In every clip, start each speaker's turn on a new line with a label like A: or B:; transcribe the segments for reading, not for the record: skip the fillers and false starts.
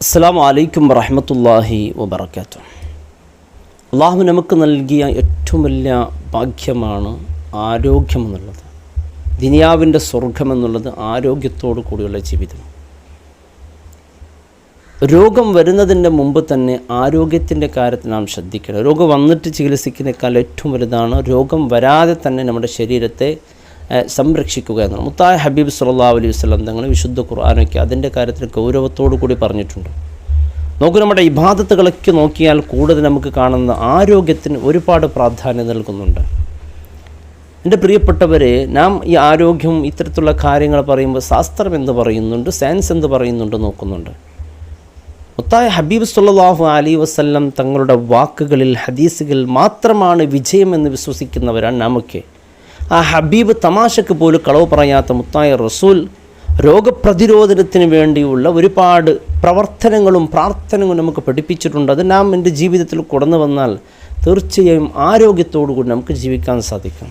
A: അസ്സലാമു അലൈക്കും വറഹ്മത്തുള്ളാഹി വബറകാതുഹു. അള്ളാഹു നമുക്ക് നൽകിയ ഏറ്റവും വലിയ ഭാഗ്യമാണ് ആരോഗ്യമെന്നുള്ളത്. ദുനിയാവിൻ്റെ സ്വർഗമെന്നുള്ളത് ആരോഗ്യത്തോടു കൂടിയുള്ള ജീവിതം. രോഗം വരുന്നതിൻ്റെ മുമ്പ് തന്നെ ആരോഗ്യത്തിൻ്റെ കാര്യത്തിൽ നാം ശ്രദ്ധിക്കണം. രോഗം വന്നിട്ട് ചികിത്സിക്കുന്നതിനേക്കാൾ ഏറ്റവും വലുതാണ് രോഗം വരാതെ തന്നെ നമ്മുടെ ശരീരത്തെ സംരക്ഷിക്കുക എന്നാണ്. മുത്തായ ഹബീബ് സല്ലല്ലാഹു അലൈഹി വസല്ലം തങ്ങൾ വിശുദ്ധ ഖുർആനൊക്കെ അതിൻ്റെ കാര്യത്തിൽ ഗൗരവത്തോടു കൂടി പറഞ്ഞിട്ടുണ്ട്. നോക്കൂ, നമ്മുടെ ഇബാദത്തുകളൊക്കെ നോക്കിയാൽ കൂടുതൽ നമുക്ക് കാണുന്ന ആരോഗ്യത്തിന് ഒരുപാട് പ്രാധാന്യം നൽകുന്നുണ്ട്. എൻ്റെ പ്രിയപ്പെട്ടവരെ, നാം ഈ ആരോഗ്യം ഇത്തരത്തിലുള്ള കാര്യങ്ങൾ പറയുമ്പോൾ ശാസ്ത്രം എന്ന് പറയുന്നുണ്ട്, സയൻസ് എന്ന് പറയുന്നുണ്ട്, നോക്കുന്നുണ്ട്. മുത്തായ ഹബീബ് സല്ലല്ലാഹു അലൈഹി വസല്ലം തങ്ങളുടെ വാക്കുകളിൽ ഹദീസുകളിൽ മാത്രമാണ് വിജയമെന്ന് വിശ്വസിക്കുന്നവരാണ് നാമൊക്കെ. ആ ഹബീബ് തമാശക്ക് പോലും കളവ് പറയാത്ത മുത്തായ റസൂൽ രോഗപ്രതിരോധനത്തിന് വേണ്ടിയുള്ള ഒരുപാട് പ്രവർത്തനങ്ങളും പ്രാർത്ഥനകളും നമുക്ക് പഠിപ്പിച്ചിട്ടുണ്ട്. അത് നാം എൻ്റെ ജീവിതത്തിൽ കടന്നു വന്നാൽ തീർച്ചയായും ആരോഗ്യത്തോടു കൂടി നമുക്ക് ജീവിക്കാൻ സാധിക്കും.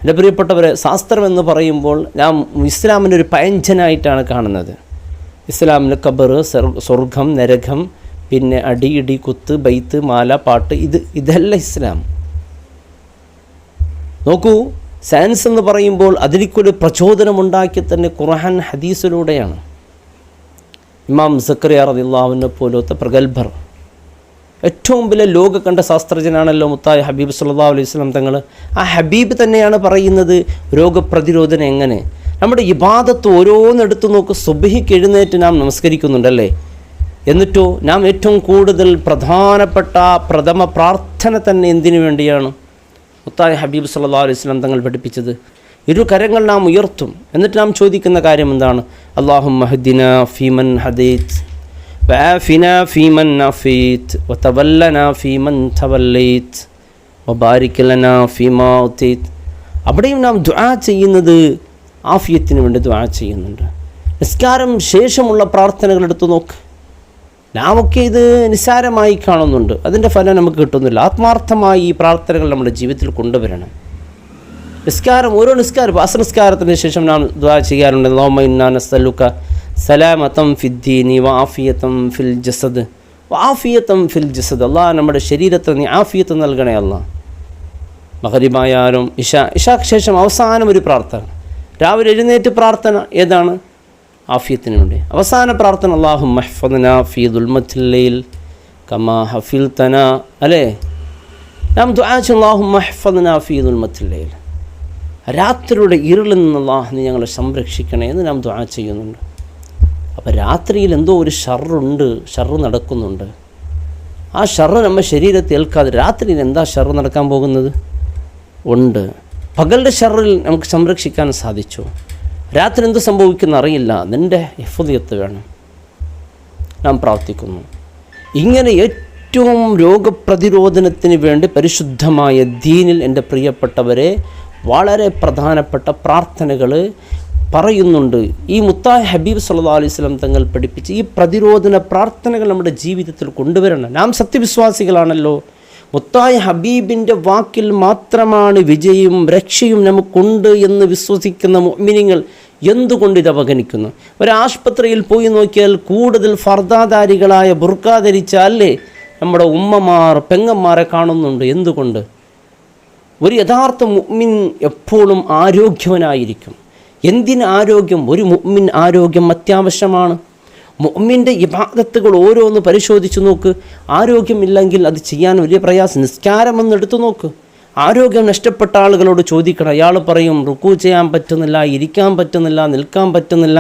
A: എൻ്റെ പ്രിയപ്പെട്ടവരെ, ശാസ്ത്രം എന്ന് പറയുമ്പോൾ നാം ഇസ്ലാമിൻ്റെ ഒരു പഴഞ്ചനായിട്ടാണ് കാണുന്നത്. ഇസ്ലാമിൽ ഖബർ, സ്വർഗം, നരകം, പിന്നെ അടി, ഇടി, കുത്ത്, ബൈത്ത്, മാല, പാട്ട്, ഇതല്ല ഇസ്ലാം. നോക്കൂ, സയൻസ് എന്ന് പറയുമ്പോൾ അതിലേക്കൊരു പ്രചോദനമുണ്ടാക്കി തന്നെ ഖുർആൻ ഹദീസിലൂടെയാണ്. ഇമാം സക്കറിയ റളിയല്ലാഹു അൻഹു പോലത്തെ പ്രഗത്ഭർ, ഏറ്റവും വലിയ ലോക കണ്ട ശാസ്ത്രജ്ഞനാണല്ലോ മുത്തായ ഹബീബ് സല്ലല്ലാഹു അലൈഹി വസല്ലം തങ്ങൾ. ആ ഹബീബ് തന്നെയാണ് പറയുന്നത് രോഗപ്രതിരോധനം എങ്ങനെ. നമ്മുടെ ഇബാദത്ത് ഓരോന്നെടുത്ത് നോക്ക്. സുബ്ഹിക്ക് എഴുന്നേറ്റ് നാം നമസ്കരിക്കുന്നുണ്ടല്ലേ, എന്നിട്ടോ നാം ഏറ്റവും കൂടുതൽ പ്രധാനപ്പെട്ട പ്രഥമ പ്രാർത്ഥന തന്നെ എന്തിനു വേണ്ടിയാണ് മുത്തായ ഹബീബ് സല്ലല്ലാഹു അലൈഹി വസല്ലം തങ്ങൾ പഠിപ്പിച്ചത്? ഇരു കരങ്ങൾ നാം ഉയർത്തും, എന്നിട്ട് നാം ചോദിക്കുന്ന കാര്യം എന്താണ്? അല്ലാഹുമ്മ ഹദിനാ ഫീമൻ ഹദൈത് വആഫിനാ ഫീമൻ അഫീത് വതവല്ലനാ ഫീമൻ തവല്ലൈത് വബാരിക് ലനാ ഫീമാ ഉതൈത്. അവിടെയും നാം ദുആ ചെയ്യുന്നത് ആഫിയത്തിന് വേണ്ടി ദുആ ചെയ്യുന്നുണ്ട്. നിസ്കാരം ശേഷമുള്ള പ്രാർത്ഥനകൾ എടുത്തു നോക്ക്. നാമൊക്കെ ഇത് നിസ്സാരമായി കാണുന്നുണ്ട്, അതിൻ്റെ ഫലം നമുക്ക് കിട്ടുന്നില്ല. ആത്മാർത്ഥമായി ഈ പ്രാർത്ഥനകൾ നമ്മുടെ ജീവിതത്തിൽ കൊണ്ടുവരണം. നിസ്കാരം, ഓരോ നിസ്കാരം, അസ്രനിസ്കാരത്തിന് ശേഷം നാം ദുആ ചെയ്യാറുണ്ട്. അല്ലാഹുമ്മ ഇന്നാ നസ്അലുക സലാമതൻ ഫിദ്ദീനി വആഫിയതൻ ഫിൽ ജസദ് വആഫിയതൻ ഫിൽ ജസദ്. അല്ലാഹ് നമ്മുടെ ശരീരത്തിന് നീ ആഫിയത്ത് നൽകണേ അല്ലാഹ്. മഗ്രിബായാലും ഇശാക്ക് ശേഷം അവസാനം ഒരു പ്രാർത്ഥന, രാവിലെ എഴുന്നേറ്റ് പ്രാർത്ഥന ഏതാണ്? ആഫിയത്തിന് വേണ്ടി. അവസാന പ്രാർത്ഥന അല്ലാഹുമ്മ ഹഫ്ഫദ്നാ ഫീ ദുൽമത്തിൽ ലൈൽ കമാ ഹഫിൽതനാ, അല്ലേ? നാം ദുആ ചെയ്യുന്നു അല്ലാഹുമ്മ ഹഫ്ഫദ്നാ ഫീ ദുൽമത്തിൽ ലൈൽ, രാത്രിയുടെ ഇരുളിൽ നിന്ന് അല്ലാഹ് നീ ഞങ്ങളെ സംരക്ഷിക്കണേ എന്ന് നാം ദുആ ചെയ്യുന്നുണ്ട്. അപ്പോൾ രാത്രിയിൽ എന്തോ ഒരു ഷർറ് നടക്കുന്നുണ്ട്. ആ ഷർറ് നമ്മുടെ ശരീരത്തിൽ ഏൽക്കാതെ രാത്രിയിൽ എന്താ ഷർറ് നടക്കാൻ പോകുന്നത്? ഉണ്ട്. പകലിൻ്റെ ഷർറിൽ നമുക്ക് സംരക്ഷിക്കാൻ സാധിച്ചു. രാത്രി എന്ത് സംഭവിക്കുന്ന അറിയില്ല. നിൻ്റെ ഹിഫ്ദിയത്ത് വേണം. നാം പ്രാർത്ഥിക്കുന്നു. ഇങ്ങനെ ഏറ്റവും രോഗപ്രതിരോധനത്തിന് വേണ്ടി പരിശുദ്ധമായ ദീനിൽ എൻ്റെ പ്രിയപ്പെട്ടവരെ വളരെ പ്രധാനപ്പെട്ട പ്രാർത്ഥനകൾ പറയുന്നുണ്ട്. ഈ മുത്തായ ഹബീബ് സല്ലല്ലാഹു അലൈഹി വസല്ലം തങ്ങൾ പഠിപ്പിച്ച് ഈ പ്രതിരോധന പ്രാർത്ഥനകൾ നമ്മുടെ ജീവിതത്തിൽ കൊണ്ടുവരണം. നാം സത്യവിശ്വാസികളാണല്ലോ. മുത്തായ ഹബീബിൻ്റെ വാക്കിൽ മാത്രമാണ് വിജയവും രക്ഷയും നമുക്കുണ്ട് എന്ന് വിശ്വസിക്കുന്ന മുഅ്മിനീങ്ങൾ എന്തുകൊണ്ട് ഇത് അവഗണിക്കുന്നു? ഒരാശുപത്രിയിൽ പോയി നോക്കിയാൽ കൂടുതൽ ഫർദാധാരികളായ ബുർഖ ധരിച്ചാലേ നമ്മുടെ ഉമ്മമാർ, പെങ്ങന്മാരെ കാണുന്നുണ്ട്. എന്തുകൊണ്ട്? ഒരു യഥാർത്ഥ മുഅ്മിൻ എപ്പോഴും ആരോഗ്യവനായിരിക്കും. എന്തിന് ആരോഗ്യം? ഒരു മുഅ്മിൻ ആരോഗ്യം അത്യാവശ്യമാണ്. മുഅ്മിൻ്റെ ഇബാദത്തുകൾ ഓരോന്ന് പരിശോധിച്ച് നോക്ക്. ആരോഗ്യമില്ലെങ്കിൽ അത് ചെയ്യാൻ വലിയ പ്രയാസം. നിസ്കാരം എടുത്തു നോക്ക്. ആരോഗ്യം നഷ്ടപ്പെട്ട ആളുകളോട് ചോദിക്കണം. അയാൾ പറയും റുക്കൂ ചെയ്യാൻ പറ്റുന്നില്ല, ഇരിക്കാൻ പറ്റുന്നില്ല, നിൽക്കാൻ പറ്റുന്നില്ല.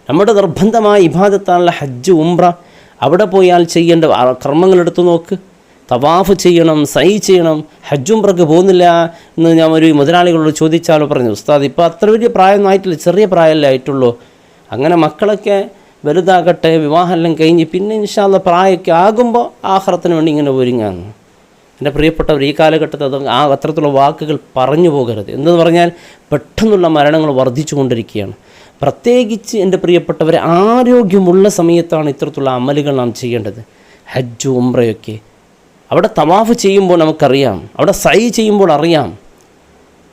A: നമ്മുടെ നിർബന്ധമായ ഇബാദത്താണുള്ള ഹജ്ജ്, ഉംറ. അവിടെ പോയാൽ ചെയ്യേണ്ട കർമ്മങ്ങളെടുത്തു നോക്ക്. തവാഫ് ചെയ്യണം, സൈ ചെയ്യണം. ഹജ്ജ് ഉംറക്ക് പോകുന്നില്ല എന്ന് ഞാൻ ഒരു മുതലാളികളോട് ചോദിച്ചാലോ പറഞ്ഞു, ഉസ്താദ് ഇപ്പോൾ അത്ര വലിയ പ്രായമൊന്നും ആയിട്ടില്ല, ചെറിയ പ്രായമല്ലേ ആയിട്ടുള്ളൂ. അങ്ങനെ മക്കളൊക്കെ വലുതാകട്ടെ, വിവാഹമെല്ലാം കഴിഞ്ഞ് പിന്നെ ഇൻഷാ അല്ലാഹ് പ്രായമൊക്കെ ആകുമ്പോൾ ആഖിറത്തിന് വേണ്ടി ഇങ്ങനെ ഒരുങ്ങാന്ന്. എൻ്റെ പ്രിയപ്പെട്ടവർ, ഈ കാലഘട്ടത്തിൽ അത്തരത്തിലുള്ള വാക്കുകൾ പറഞ്ഞു പോകരുത്. എന്തെന്ന് പറഞ്ഞാൽ പെട്ടെന്നുള്ള മരണങ്ങൾ വർദ്ധിച്ചു കൊണ്ടിരിക്കുകയാണ്. പ്രത്യേകിച്ച് എൻ്റെ പ്രിയപ്പെട്ടവരെ, ആരോഗ്യമുള്ള സമയത്താണ് ഇത്തരത്തിലുള്ള അമലുകൾ നാം ചെയ്യേണ്ടത്. ഹജ്ജ്, ഉംറയൊക്കെ അവിടെ തവാഫ് ചെയ്യുമ്പോൾ നമുക്കറിയാം, അവിടെ സൈ ചെയ്യുമ്പോൾ അറിയാം.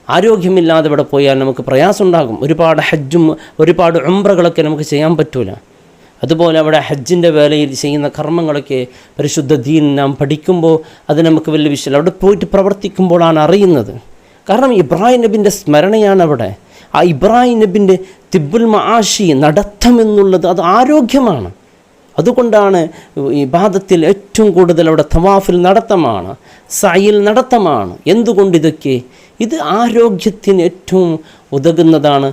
A: ആരോഗ്യമില്ലാതെ ഇവിടെ പോയാൽ നമുക്ക് പ്രയാസം ഉണ്ടാകും. ഒരുപാട് ഹജ്ജും ഒരുപാട് ഉംറകളൊക്കെ നമുക്ക് ചെയ്യാൻ പറ്റൂല. അതുപോലെ അവിടെ ഹജ്ജിൻ്റെ വേളയിൽ ചെയ്യുന്ന കർമ്മങ്ങളൊക്കെ പരിശുദ്ധ ദീൻ നാം പഠിക്കുമ്പോൾ അത് നമുക്ക് വലിയ വിഷയം, അവിടെ പോയിട്ട് പ്രവർത്തിക്കുമ്പോഴാണ് അറിയുന്നത്. കാരണം ഇബ്രാഹിം നബിൻ്റെ സ്മരണയാണ് അവിടെ. ആ ഇബ്രാഹിം നബിൻ്റെ തിബ്ബുൽ മആശി, നടത്തം എന്നുള്ളത് അത് ആരോഗ്യമാണ്. അതുകൊണ്ടാണ് ഇബാദത്തിൽ ഏറ്റവും കൂടുതൽ അവിടെ തവാഫിൽ നടത്തമാണ്, സഅയിൽ നടത്തമാണ്. എന്തുകൊണ്ട് ഇതൊക്കെ? ഇത് ആരോഗ്യത്തിന് ഏറ്റവും ഉതകുന്നതാണ്.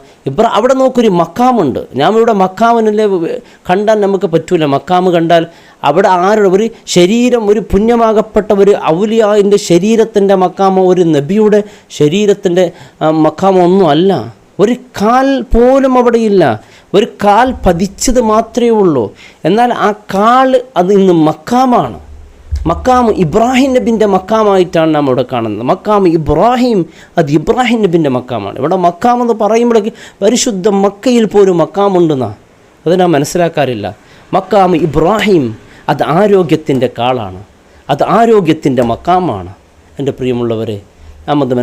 A: അവിടെ നോക്കൊരു മക്കാമുണ്ട്. ഞാൻ ഇവിടെ മക്കാമിനെ കണ്ടാൽ നമുക്ക് പറ്റൂല. മക്കാമ് കണ്ടാൽ അവിടെ ആരുടെ ഒരു ശരീരം, ഒരു പുണ്യമാകപ്പെട്ട ഒരു ഔലിയായിൻ്റെ ശരീരത്തിൻ്റെ മക്കാമോ ഒരു നബിയുടെ ശരീരത്തിൻ്റെ മക്കാമോ ഒന്നും അല്ല. ഒരു കാൽ പോലും അവിടെയില്ല. ഒരു കാൽ പതിച്ചത് മാത്രമേ ഉള്ളൂ. എന്നാൽ ആ കാൽ അത് ഇന്ന് മക്കാമാണ്. മക്കാമ് ഇബ്രാഹിം നബിൻ്റെ മക്കാമായിട്ടാണ് നാം ഇവിടെ കാണുന്നത്. മക്കാമ് ഇബ്രാഹിം, അത് ഇബ്രാഹിം നബിൻ്റെ മക്കാമാണ്. ഇവിടെ മക്കാമെന്ന് പറയുമ്പോഴേക്ക് പരിശുദ്ധ മക്കയിൽ പോലും മക്കാമുണ്ടെന്നാ, അത് നാം മനസ്സിലാക്കാറില്ല. മക്കാമ് ഇബ്രാഹിം അത് ആരോഗ്യത്തിൻ്റെ കാളാണ്, അത് ആരോഗ്യത്തിൻ്റെ മക്കാമാണ്. എൻ്റെ പ്രിയമുള്ളവരെ, നാം അത്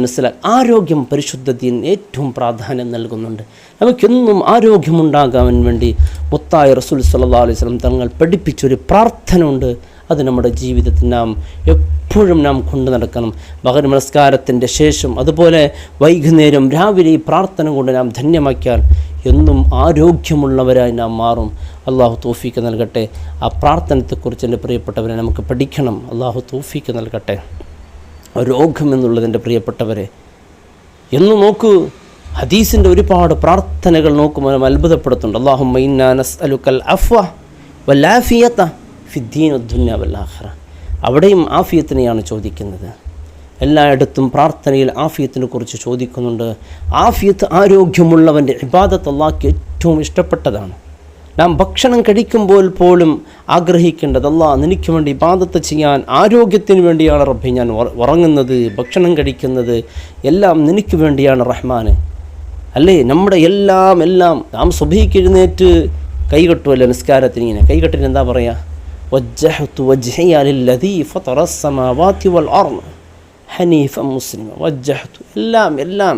A: ആരോഗ്യം പരിശുദ്ധ ദീൻ ഏറ്റവും പ്രാധാന്യം നൽകുന്നുണ്ട്. നമുക്കെന്നും ആരോഗ്യമുണ്ടാകാൻ വേണ്ടി മുത്തായ റസൂൽ സല്ലല്ലാഹു അലൈഹി വസല്ലം തങ്ങൾ പഠിപ്പിച്ചൊരു പ്രാർത്ഥന ഉണ്ട്. അത് നമ്മുടെ ജീവിതത്തിൽ നാം എപ്പോഴും നാം കൊണ്ടു നടക്കണം. മഗ്‌രിബ് നമസ്കാരത്തിൻ്റെ ശേഷം, അതുപോലെ വൈകുന്നേരം, രാവിലെ ഈ പ്രാർത്ഥന കൊണ്ട് നാം ധന്യമാക്കിയാൽ എന്നും ആരോഗ്യമുള്ളവരായി നാം മാറും. അള്ളാഹു തൗഫീക്ക് നൽകട്ടെ. ആ പ്രാർത്ഥനത്തെക്കുറിച്ച് എൻ്റെ പ്രിയപ്പെട്ടവരെ നമുക്ക് പഠിക്കണം. അള്ളാഹു തൗഫീക്ക് നൽകട്ടെ. രോഗം എന്നുള്ളതിൻ്റെ പ്രിയപ്പെട്ടവരെ, എന്ന് നോക്കൂ, ഹദീസിൻ്റെ ഒരുപാട് പ്രാർത്ഥനകൾ നോക്കുമ്പോൾ നാം അത്ഭുതപ്പെടുത്തുന്നുണ്ട്. അല്ലാഹുമ്മ ഇന്നാ നസ്അലുക്കൽ അഫ്വ വൽ ആഫിയത ഫിദ്ദീൻ വദ്ദുനിയ വൽ ആഖിറ. അവിടെയും ആഫിയത്തിനെയാണ് ചോദിക്കുന്നത്. എല്ലായിടത്തും പ്രാർത്ഥനയിൽ ആഫിയത്തിനെ കുറിച്ച് ചോദിക്കുന്നുണ്ട്. ആഫിയത്ത്, ആരോഗ്യമുള്ളവൻ്റെ ഇബാദത്ത് അല്ലാഹ്ക്ക് ഏറ്റവും ഇഷ്ടപ്പെട്ടതാണ്. നാം ഭക്ഷണം കഴിക്കുമ്പോൾ പോലും ആഗ്രഹിക്കേണ്ടത്, അല്ലാഹ് നിനക്ക് വേണ്ടി ഇബാദത്ത് ചെയ്യാൻ, ആരോഗ്യത്തിന് വേണ്ടിയാണ് റബ്ബേ ഞാൻ ഉറങ്ങുന്നത്, ഭക്ഷണം കഴിക്കുന്നത്, എല്ലാം നിനക്ക് വേണ്ടിയാണ് റഹ്മാനെ. അല്ലേ? നമ്മുടെ എല്ലാം നാം സുബഹിക്ക് എഴുന്നേറ്റ് കൈകെട്ടുമല്ലോ നിസ്കാരത്തിന്. ഇങ്ങനെ കൈകെട്ടിന് എന്താ പറയുക? വജ്ജഹ്തു വജ്ഹിയ ലില്ലദീ ഫതറസ് സമാവാതി വൽ അർള് ഹനീഫൻ മുസ്ലിമ. വജ്ജഹ്തു, എല്ലാം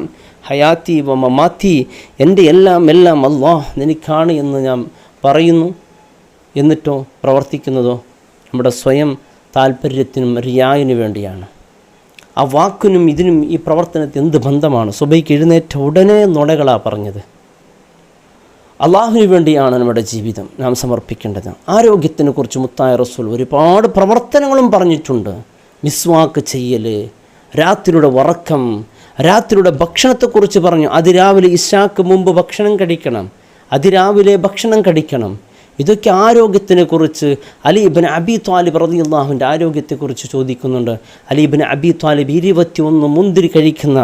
A: ഹയാത്തി വ മമാത്തി, എൻ്റെ എല്ലാം അല്ലാഹ് നിനക്കാണ് എന്ന് ഞാൻ പറയുന്നു. എന്നിട്ടോ പ്രവർത്തിക്കുന്നതോ നമ്മുടെ സ്വയം താല്പര്യത്തിനും റിയായിനു വേണ്ടിയാണ്. ആ വാക്കിനും ഇതിനും ഈ പ്രവർത്തനത്തിന് എന്ത് ബന്ധമാണ്? സുബഹിക്ക് എഴുന്നേറ്റ ഉടനെ നുണകളാണ് പറഞ്ഞത്. അള്ളാഹുവിന് വേണ്ടിയാണ് നമ്മുടെ ജീവിതം നാം സമർപ്പിക്കേണ്ടത്. ആരോഗ്യത്തിനെ കുറിച്ച് മുത്തായ റസൂൽ ഒരുപാട് പ്രവർത്തനങ്ങളും പറഞ്ഞിട്ടുണ്ട്. മിസ്വാക്ക് ചെയ്യൽ, രാത്രിയുടെ ഉറക്കം, രാത്രിയുടെ ഭക്ഷണത്തെക്കുറിച്ച് പറഞ്ഞു. അതിരാവിലെ ഇശാക്ക് മുമ്പ് ഭക്ഷണം കഴിക്കണം, അതിരാവിലെ ഭക്ഷണം കഴിക്കണം. ഇതൊക്കെ ആരോഗ്യത്തിനെക്കുറിച്ച് അലി ഇബ്നു അബി ത്വാലിബ് റളിയല്ലാഹുവിൻ്റെ ആരോഗ്യത്തെക്കുറിച്ച് ചോദിക്കുന്നുണ്ട്. അലി ഇബ്നു അബി ത്വാലിബ് 21 മുന്തിരി കഴിക്കുന്ന,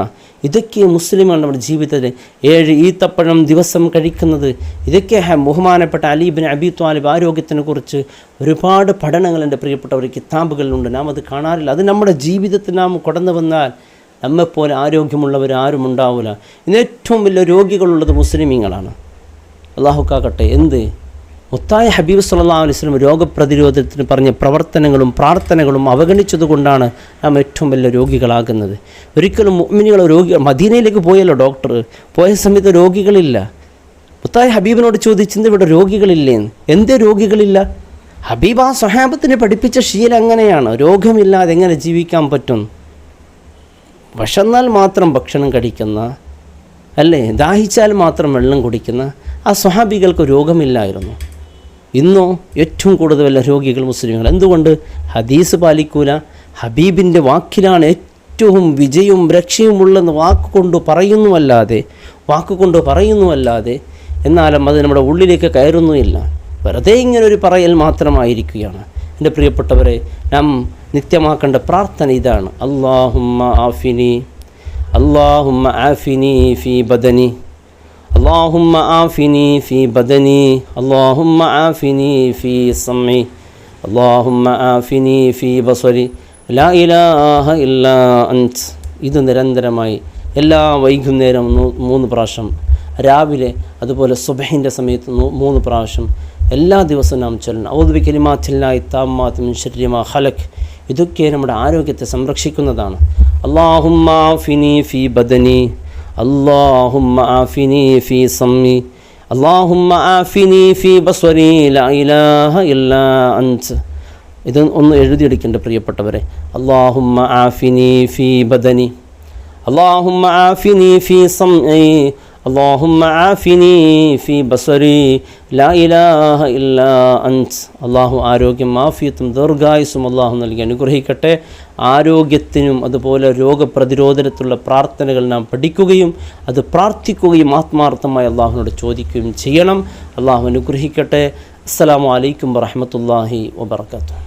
A: ഇതൊക്കെ മുസ്ലിമാണ് നമ്മുടെ ജീവിതത്തിൽ 7 ഈത്തപ്പഴം ദിവസം കഴിക്കുന്നത്. ഇതൊക്കെ ബഹുമാനപ്പെട്ട അലി ഇബ്നു അബി ത്വാലിബ് ആരോഗ്യത്തിനെക്കുറിച്ച് ഒരുപാട് പഠനങ്ങൾ എൻ്റെ പ്രിയപ്പെട്ടവർ കിതാബുകളിലുണ്ട്. നാം അത് കാണാറില്ല. അത് നമ്മുടെ ജീവിതത്തിൽ നാം കടന്നു വന്നാൽ നമ്മെപ്പോലെ ആരോഗ്യമുള്ളവരാരും ഉണ്ടാവില്ല. ഇന്ന് ഏറ്റവും വലിയ രോഗികളുള്ളത് മുസ്ലിമീങ്ങളാണ്. അള്ളാഹു കാക്കട്ടെ. എന്ത് മുത്തായ ഹബീബ് സല്ലല്ലാഹു അലൈഹി വസല്ലം രോഗപ്രതിരോധത്തിന് പറഞ്ഞ പ്രവർത്തനങ്ങളും പ്രാർത്ഥനകളും അവഗണിച്ചതുകൊണ്ടാണ് നാം ഏറ്റവും വലിയ രോഗികളാകുന്നത്. ഒരിക്കലും മുഅ്മിനീങ്ങൾ മദീനയിലേക്ക് പോയല്ലോ ഡോക്ടർ, പോയ സമയത്ത് രോഗികളില്ല. മുത്തായ ഹബീബിനോട് ചോദിച്ചത് ഇവിടെ രോഗികളില്ലേ? എന്തേ രോഗികളില്ല? ഹബീബ് ആ സ്വഹാബത്തിനെ പഠിപ്പിച്ച ശീലം അങ്ങനെയാണ്. രോഗമില്ലാതെ എങ്ങനെ ജീവിക്കാൻ പറ്റും? വിശന്നാൽ മാത്രം ഭക്ഷണം കഴിക്കുന്ന, അല്ലേ, ദാഹിച്ചാൽ മാത്രം വെള്ളം കുടിക്കുന്ന ആ സ്വഹാബികൾക്ക് രോഗമില്ലായിരുന്നു. ഇന്നോ ഏറ്റവും കൂടുതൽ രോഗികൾ മുസ്ലിങ്ങൾ. എന്തുകൊണ്ട്? ഹദീസ് പാലിക്കൂല. ഹബീബിൻ്റെ വാക്കിലാണ് ഏറ്റവും വിജയവും രക്ഷയും ഉള്ളെന്ന് വാക്കുകൊണ്ട് പറയുന്നുവല്ലാതെ എന്നാലും അത് നമ്മുടെ ഉള്ളിലേക്ക് കയറുന്നുമില്ല. വെറുതെ ഇങ്ങനൊരു പറയൽ മാത്രമായിരിക്കുകയാണ്. എൻ്റെ പ്രിയപ്പെട്ടവരെ, നാം നിത്യമാക്കേണ്ട പ്രാർത്ഥന ഇതാണ്. അല്ലാഹുമ്മ ആഫിനി ഫീ ബദനി, اللهم عافني في بدني، اللهم عافني في سمعي، اللهم عافني في بصري، لا إله إلا أنت. ഇത് നിരന്തരമായി എല്ലാ വൈകുന്നേരം 3 പ്രാവശ്യം, രാവിലെ അതുപോലെ സുബ്ഹിൻ്റെ സമയത്ത് 3 പ്രാവശ്യം എല്ലാ ദിവസവും നാം ചൊല്ലണം. ഔദു ബികലിമാത്തില്ലാഹി താമ്മാത്തി മിൻ ശർരി മാ ഖലഖ്. ഇതൊക്കെ നമ്മുടെ ആരോഗ്യത്തെ സംരക്ഷിക്കുന്നതാണ്. അല്ലാഹുമ്മ ആഫിനി ഫീ ബദനി, اللهم عافني في سمي، അല്ലാഹുമ്മ ആഫിനി ഫീ ബസ്വരി ലാ ഇലാഹ ഇല്ലാ അൻത. ഇത് ഒന്ന് എഴുതിയെടുക്കേണ്ട പ്രിയപ്പെട്ടവരെ. അല്ലാഹുമ്മ ആഫിനി ഫീ ബദനി, അല്ലാഹുമ്മ ആഫിനി ഫീ സംഇ, അല്ലാഹുമ്മ ആഫിനി ഫീ ബസ്വരി ലാ ഇലാഹ ഇല്ലാ അൻത. അല്ലാഹു ആരോഗ്യം ആഫിയത്തും ദീർഘായുസ്സും അല്ലാഹു നൽകി അനുഗ്രഹിക്കട്ടെ. ആരോഗ്യത്തിനും അതുപോലെ രോഗപ്രതിരോധനത്തിലുള്ള പ്രാർത്ഥനകൾ നാം പഠിക്കുകയും അത് പ്രാർത്ഥിക്കുകയും ആത്മാർത്ഥമായി അല്ലാഹുവിനോട് ചോദിക്കുകയും ചെയ്യണം. അല്ലാഹു അനുഗ്രഹിക്കട്ടെ. അസ്സലാമു അലൈക്കും വറഹ്മത്തുള്ളാഹി വബറകാതുഹു.